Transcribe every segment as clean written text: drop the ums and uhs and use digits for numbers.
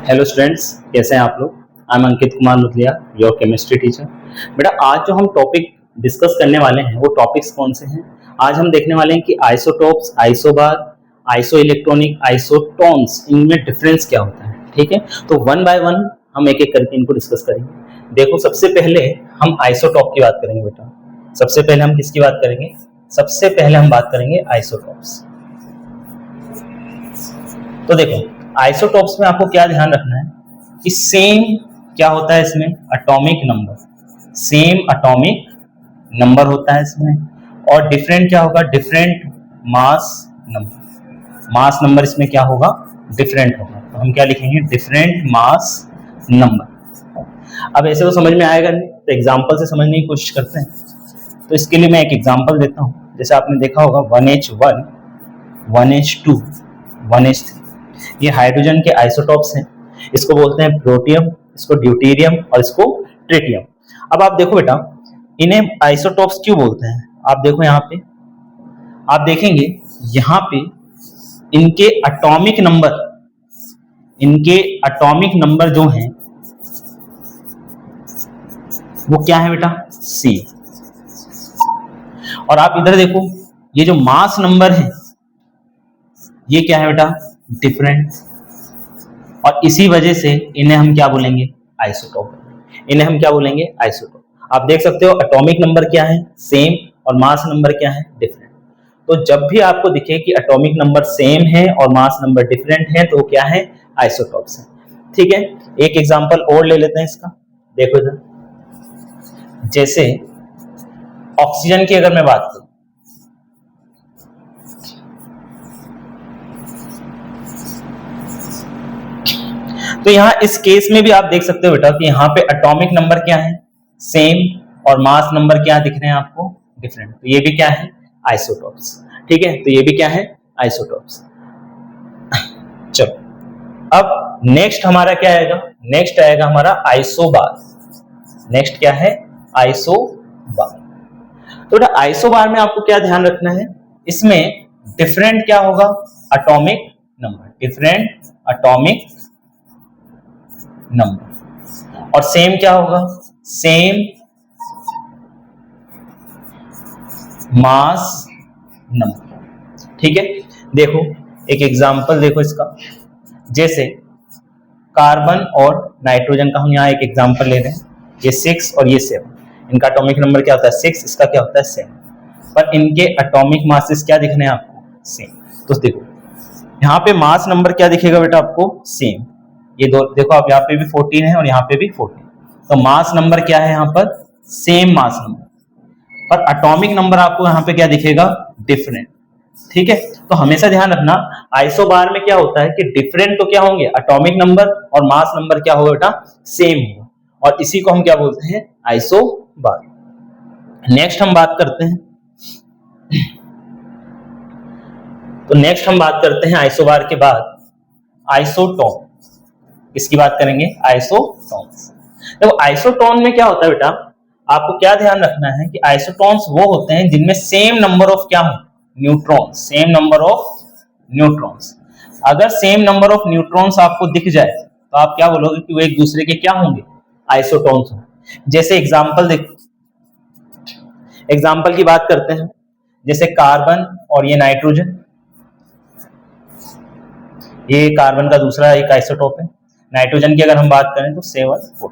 Hello students, कैसे हैं आप लोग। I am Ankit Kumar Ludhiya, your chemistry teacher. बेटा, आज जो हम टॉपिक डिस्कस करने वाले हैं वो टॉपिक्स कौन से हैं। आज हम देखने वाले हैं कि isotopes, isobar, iso electronic, isotones, इनमें डिफरेंस क्या होता है। ठीक है, तो वन बाय वन हम एक एक करके इनको डिस्कस करेंगे। देखो, सबसे पहले हम आइसोटॉप की बात करेंगे बेटा। सबसे पहले हम किसकी बात करेंगे? सबसे पहले हम बात करेंगे आइसोटॉप्स। तो देखो, आइसोटॉप्स में आपको क्या ध्यान रखना है कि सेम क्या होता है इसमें, atomic number, same atomic number होता है इसमें। और डिफरेंट क्या होगा? Different mass number. Mass number इसमें क्या होगा? डिफरेंट होगा। तो हम क्या लिखेंगे? Different mass number. अब ऐसे तो समझ में आएगा नहीं, तो एग्जांपल से समझने की कोशिश करते हैं। तो इसके लिए मैं एक एग्जांपल देता हूं। जैसे आपने देखा होगा 1H1, 1H2, 1H3, ये हाइड्रोजन के आइसोटॉप्स हैं। इसको बोलते हैं प्रोटियम, इसको ड्यूटेरियम और इसको ट्रिटियम। अब आप देखो बेटा, इन्हें आइसोटॉप्स क्यों बोलते हैं? आप देखो यहाँ पे, आप देखेंगे यहाँ पे इनके एटॉमिक नंबर, इनके एटॉमिक नंबर जो हैं वो क्या है बेटा? C। और आप इधर देखो, ये जो मास नंबर है ये क्या है बेटा? डिफरेंट। और इसी वजह से इन्हें हम क्या बोलेंगे? आइसोटॉप। इन्हें हम क्या बोलेंगे? आइसोटॉप। आप देख सकते हो एटॉमिक नंबर क्या है? सेम। और मास नंबर क्या है? डिफरेंट। तो जब भी आपको दिखे कि एटॉमिक नंबर सेम है और मास नंबर डिफरेंट है, तो वो क्या है? आइसोटॉप्स है। ठीक है, एक एग्जांपल और ले लेते हैं इसका। देखो इधर, जैसे ऑक्सीजन की अगर मैं बात करूं, तो यहां इस केस में भी आप देख सकते हो बेटा कि यहां पे एटॉमिक नंबर क्या है? सेम। और मास नंबर क्या दिख रहे हैं आपको? डिफरेंट। तो ये भी क्या है? आइसोटॉप्स। ठीक है, तो ये भी क्या है? आइसोटॉप्स। चलो, अब नेक्स्ट हमारा क्या आएगा? नेक्स्ट आएगा हमारा आइसोबार। नेक्स्ट क्या है? आइसोबार। तो बेटा, आइसोबार में आपको क्या ध्यान रखना है? इसमें डिफरेंट क्या होगा? Atomic number. Different atomic number. और सेम क्या होगा? Same mass number. ठीक है, देखो एक एग्जांपल देखो इसका। जैसे कार्बन और नाइट्रोजन का हम यहाँ एक एग्जांपल ले रहे हैं। ये 6 और ये 7, इनका एटॉमिक नंबर क्या होता है? 6, इसका क्या होता है? 7। पर इनके एटॉमिक मासेस क्या दिख रहे हैं आपको? सेम। तो देखो यहाँ पे मास नंबर क्या दिखेगा बेटा आपको? सेम। ये दो देखो, आप यहाँ पे भी 14 है और यहाँ पे भी 14। तो मास नंबर क्या है यहाँ पर? Same mass number. पर एटॉमिक नंबर आपको यहाँ पे क्या दिखेगा? डिफरेंट। ठीक है, तो हमेशा ध्यान रखना, आइसोबार में क्या होता है कि डिफरेंट तो क्या होंगे? Atomic number. और मास नंबर क्या होगा बेटा? सेम होगा। और इसी को हम क्या बोलते हैं? आइसोबार। नेक्स्ट हम बात करते हैं, तो नेक्स्ट हम बात करते हैं आइसोबार के बाद आइसोटोन। इसकी बात करेंगे? आइसोटोन्स। देखो, आइसोटोन में क्या होता है बेटा, आपको क्या ध्यान रखना है कि आइसोटोन्स वो होते हैं जिनमें सेम नंबर ऑफ क्या हो? Neutrons. Same number of neutrons. अगर सेम नंबर ऑफ न्यूट्रॉन्स आपको दिख जाए तो आप क्या बोलोगे कि वो एक दूसरे के क्या होंगे? आइसोटोन्स होंगे। जैसे एग्जांपल देखो, एग्जांपल की बात करते हैं। जैसे कार्बन और ये नाइट्रोजन, ये कार्बन का दूसरा एक आइसोटोप है। नाइट्रोजन की अगर हम बात करें तो 740।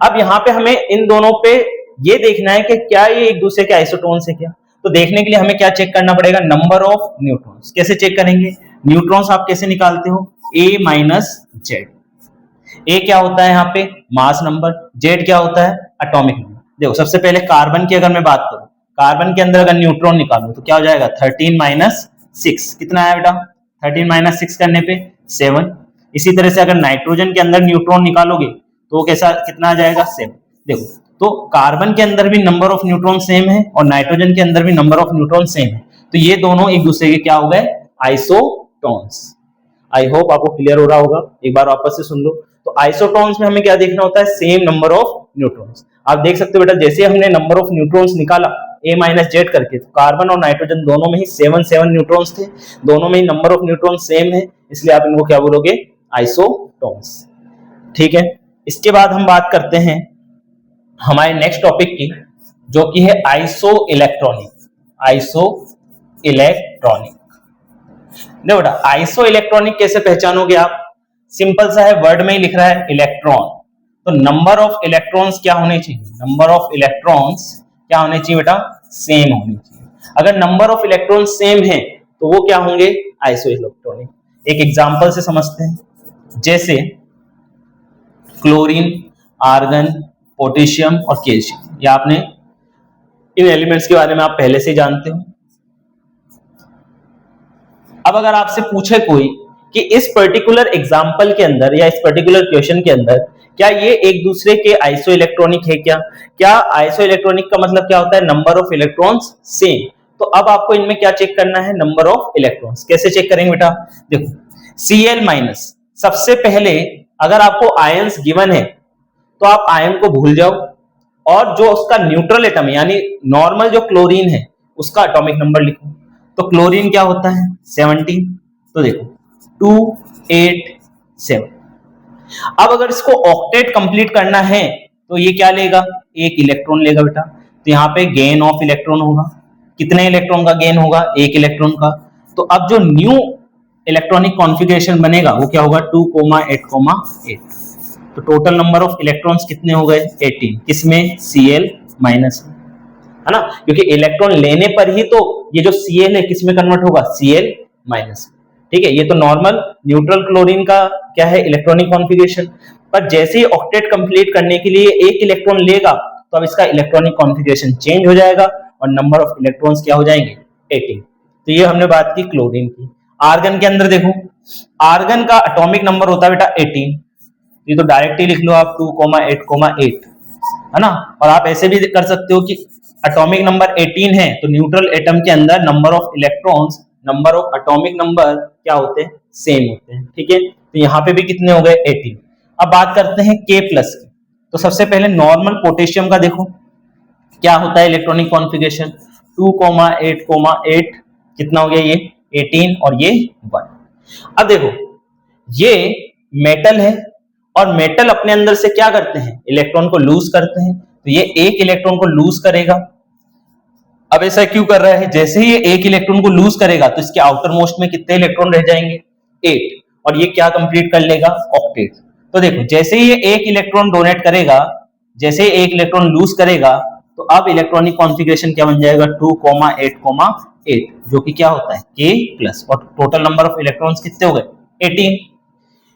अब यहाँ पे हमें इन दोनों पे ये देखना है कि क्या ये एक दूसरे के आइसोटोन्स है क्या। तो देखने के लिए हमें क्या चेक करना पड़ेगा? Number of neutrons. कैसे चेक करेंगे? न्यूट्रॉन्स आप कैसे निकालते हो? A minus Z. ए क्या होता है यहाँ पे? Mass number. जेड क्या होता है? Atomic number. देखो, सबसे पहले कार्बन की अगर मैं बात करूं, कार्बन के अंदर अगर न्यूट्रॉन निकालूं तो क्या हो जाएगा? 13 माइनस 6। कितना आया बेटा? 13 माइनस 6 करने पे 7। इसी तरह से अगर नाइट्रोजन के अंदर न्यूट्रॉन निकालोगे तो कैसा कितना आ जाएगा? 7। देखो, तो कार्बन के अंदर भी नंबर ऑफ न्यूट्रॉन सेम है और नाइट्रोजन के अंदर भी नंबर ऑफ न्यूट्रॉन सेम है। तो ये दोनों एक दूसरे के क्या हो गए? आइसोटोन्स। आई होप आपको क्लियर हो रहा होगा, एक बार वापस से सुन लो। तो आइसोटोन्स में हमें क्या देखना होता है? Same number of neutrons. आप देख सकते हो बेटा, जैसे हमने नंबर ऑफ न्यूट्रॉन्स निकाला A माइनस जेड करके, तो कार्बन और नाइट्रोजन दोनों में ही 7 न्यूट्रॉन्स थे। दोनों में ही नंबर ऑफ न्यूट्रॉन सेम है, इसलिए आप इनको क्या बोलोगे? आइसोटोन्स। ठीक है, इसके बाद हम बात करते हैं हमारे नेक्स्ट टॉपिक की, जो कि है आइसो इलेक्ट्रॉनिक। आइसो इलेक्ट्रॉनिक, देखो बेटा आइसो इलेक्ट्रॉनिक कैसे पहचानोगे आप? सिंपल सा है, वर्ड में ही लिख रहा है इलेक्ट्रॉन, तो नंबर ऑफ इलेक्ट्रॉन्स क्या होने चाहिए? नंबर ऑफ इलेक्ट्रॉन्स क्या होने चाहिए बेटा? सेम होने चाहिए। अगर नंबर ऑफ इलेक्ट्रॉन सेम है तो वो क्या होंगे? Iso electronic. एक एग्जांपल से समझते हैं, जैसे क्लोरीन, आर्गन, पोटेशियम और कैल्शियम, ये आपने इन एलिमेंट्स के बारे में आप पहले से जानते हो। अब अगर आपसे पूछे कोई कि इस पर्टिकुलर एग्जांपल के अंदर या इस पर्टिकुलर क्वेश्चन के अंदर क्या ये एक दूसरे के आइसो इलेक्ट्रॉनिक है क्या आइसो इलेक्ट्रॉनिक का मतलब क्या होता है? Number of electrons same. तो अब आपको इनमें क्या चेक करना है? Number of electrons. कैसे चेक करेंगे बेटा? देखो Cl माइनस, सबसे पहले अगर आपको आयंस गिवन है तो आप आयन को भूल जाओ और जो उसका न्यूट्रल एटम है यानी नॉर्मल जो क्लोरीन है उसका एटॉमिक नंबर लिखो। तो क्लोरीन क्या होता है? 17। तो देखो 2 8 7। अब अगर इसको ऑक्टेट कंप्लीट करना है तो ये क्या लेगा? एक इलेक्ट्रॉन लेगा बेटा। तो यहाँ पे गेन ऑफ इलेक्ट्रॉन होगा। कितने इलेक्ट्रॉन का गेन होगा? एक इलेक्ट्रॉन का। तो अब जो न्यू इलेक्ट्रॉनिक कॉन्फ़िगरेशन बनेगा वो क्या होगा? 2, 8, 8। तो टोटल नंबर ऑफ इलेक्ट्रॉन्स कितने हो गए? 18। किसमें? Cl माइनस, है ना, क्योंकि इलेक्ट्रॉन लेने पर ही तो ये जो Cl है किसमें कन्वर्ट होगा? Cl minus. ठीक है, ये तो नॉर्मल न्यूट्रल क्लोरीन का क्या है? Electronic configuration. पर जैसे ही ऑक्टेट कंप्लीट करने के लिए एक इलेक्ट्रॉन लेगा तो अब इसका इलेक्ट्रॉनिक कॉन्फ़िगरेशन चेंज हो जाएगा और नंबर ऑफ इलेक्ट्रॉन्स क्या हो जाएंगे? 18। तो ये हमने बात की क्लोरीन की। आर्गन के अंदर देखो, आर्गन का एटॉमिक नंबर होता है बेटा 18। ये तो डायरेक्ट ही लिख लो आप 2, 8, 8, है ना। और आप ऐसे भी कर सकते हो कि एटॉमिक नंबर 18 है तो न्यूट्रल एटम के अंदर number of electrons, number of atomic number क्या होते हैं? सेम होते हैं। ठीक है, तो यहाँ पे भी कितने हो गए? 18। अब बात करते हैं K प्लस की। तो सबसे पहले नॉर्मल पोटेशियम का देखो क्या होता है इलेक्ट्रॉनिक कॉन्फ़िगरेशन? 2, 8, 8। कितना हो गया? ये 18 और ये 1। अब देखो ये मेटल है और मेटल अपने अंदर से क्या करते हैं? इलेक्ट्रॉन को लूज करते हैं। तो ये एक इलेक्ट्रॉन को लूज करेगा। अब ऐसा क्यों कर रहा है? जैसे ही ये एक इलेक्ट्रॉन को लूज करेगा तो इसके आउटर मोस्ट में कितने इलेक्ट्रॉन रह जाएंगे? 8। और ये क्या कंप्लीट कर लेगा? ऑक्टेट। तो देखो जैसे ही ये एक इलेक्ट्रॉन डोनेट करेगा, जैसे ही एक इलेक्ट्रॉन लूज करेगा तो अब इलेक्ट्रॉनिक कॉन्फ़िगरेशन क्या बन जाएगा? 2, 8, 8, जो कि क्या होता है? K plus. और टोटल नंबर ऑफ इलेक्ट्रॉन्स कितने हो गए? 18।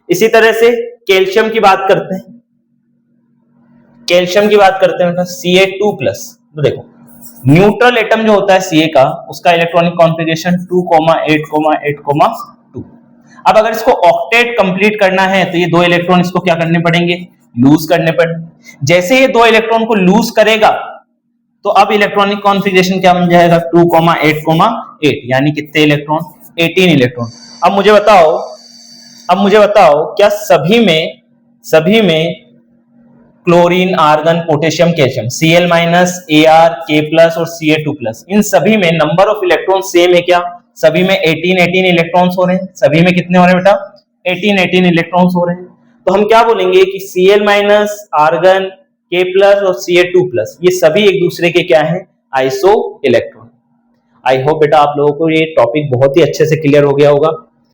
इसी तरह से कैल्शियम की बात करते हैं। कैल्शियम की बात करते हैं Ca2 प्लस। तो देखो न्यूट्रल एटम जो होता है Ca का, उसका इलेक्ट्रॉनिक कॉन्फ़िगरेशन 2, 8, 8, 2। अब अगर इसको ऑक्टेट कंप्लीट करना है तो ये दो इलेक्ट्रॉन इसको क्या करने पड़ेंगे? लूज करने पड़ेंगे। जैसे ये दो इलेक्ट्रॉन को लूज करेगा तो अब इलेक्ट्रॉनिक कॉन्फ़िगरेशन क्या बन जाएगा? 2, 8, 8, यानी कितने इलेक्ट्रॉन? 18 इलेक्ट्रॉन। अब मुझे बताओ क्या सभी में chlorine, argon, potassium, calcium, Cl minus, Ar, K plus और Ca2 प्लस, इन सभी में नंबर ऑफ इलेक्ट्रॉन सेम है क्या? सभी में 18 इलेक्ट्रॉन्स हो रहे हैं। सभी में कितने हो रहे हैं बेटा? 18 इलेक्ट्रॉन्स हो रहे हैं। तो हम क्या बोलेंगे कि Cl minus, argon, K plus और Ca2 प्लस ये सभी एक दूसरे के क्या है? Iso electron. आई होप बेटा आप लोगों को ये टॉपिक बहुत ही अच्छे से क्लियर हो गया होगा।